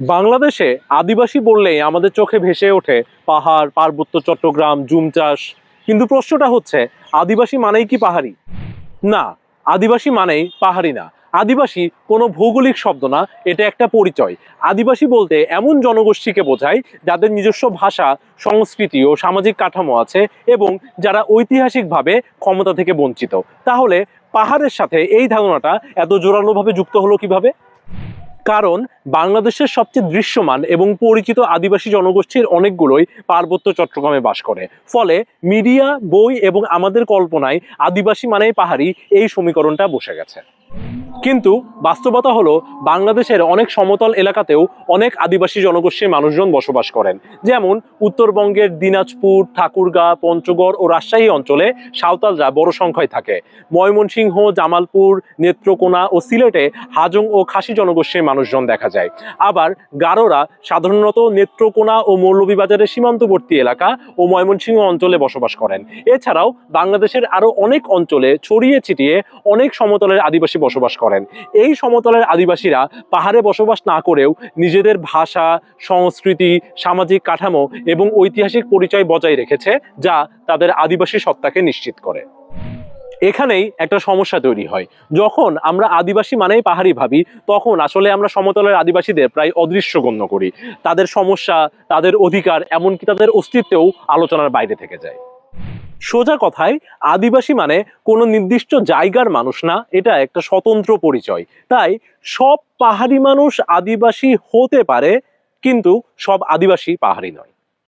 বাংলাদেশে আদিবাসী বললেই আমাদের চোখে ভেসে ওঠে পাহাড়, পার্বত্য চট্টগ্রাম, জুম চাষ। কিন্তু প্রশ্নটা হচ্ছে, আদিবাসী মানেই কি পাহাড়ি? না, আদিবাসী মানেই পাহাড়ি না। আদিবাসী কোনো ভৌগোলিক শব্দ না, এটা একটা পরিচয়। আদিবাসী বলতে এমন জনগোষ্ঠীকে বোঝায় যাদের নিজস্ব ভাষা, সংস্কৃতি ও সামাজিক কাঠামো আছে এবং যারা ঐতিহাসিকভাবে ক্ষমতা থেকে বঞ্চিত। তাহলে পাহাড়ের সাথে এই ধারণাটা এত জোরালোভাবে যুক্ত হলো কিভাবে? কারণ বাংলাদেশের সবচেয়ে দৃশ্যমান এবং পরিচিত আদিবাসী জনগোষ্ঠীর অনেকগুলোই পার্বত্য চট্টগ্রামে বাস করে। ফলে মিডিয়া, বই এবং আমাদের কল্পনায় আদিবাসী মানেই পাহাড়ি এই সমীকরণটা বসে গেছে। কিন্তু বাস্তবতা হলো, বাংলাদেশের অনেক সমতল এলাকাতেও অনেক আদিবাসী জনগোষ্ঠীর মানুষজন বসবাস করেন। যেমন উত্তরবঙ্গের দিনাজপুর, ঠাকুরগাঁ, পঞ্চগড় ও রাজশাহী অঞ্চলে সাঁওতালরা বড় সংখ্যায় থাকে। ময়মনসিংহ, জামালপুর, নেত্রকোনা ও সিলেটে হাজং ও খাসি জনগোষ্ঠীর মানুষজন দেখা যায়। আবার গারোরা সাধারণত নেত্রকোনা ও মৌলভীবাজারের সীমান্তবর্তী এলাকা ও ময়মনসিংহ অঞ্চলে বসবাস করেন। এছাড়াও বাংলাদেশের আরো অনেক অঞ্চলে ছড়িয়ে ছিটিয়ে অনেক সমতলের আদিবাসী বসবাস করেন। এই সমতলের আদিবাসীরা পাহাড়ে বসবাস না করেও নিজেদের ভাষা, সংস্কৃতি, সামাজিক কাঠামো এবং ঐতিহাসিক পরিচয় বজায় রেখেছে, যা তাদের আদিবাসী সত্তাকে নিশ্চিত করে। এখানেই একটা সমস্যা তৈরি হয়। যখন আমরা আদিবাসী মানেই পাহাড়ি ভাবি, তখন আসলে আমরা সমতলের আদিবাসীদের প্রায় অদৃশ্য গণ্য করি। তাদের সমস্যা, তাদের অধিকার, এমনকি তাদের অস্তিত্বও আলোচনার বাইরে থেকে যায়। সোজা কথায়, আদিবাসী মানে কোনো নির্দিষ্ট জায়গার মানুষ না, এটা একটা স্বতন্ত্র পরিচয়। তাই সব পাহাড়ি মানুষ আদিবাসী হতে পারে, কিন্তু সব আদিবাসী পাহাড়ি নয়।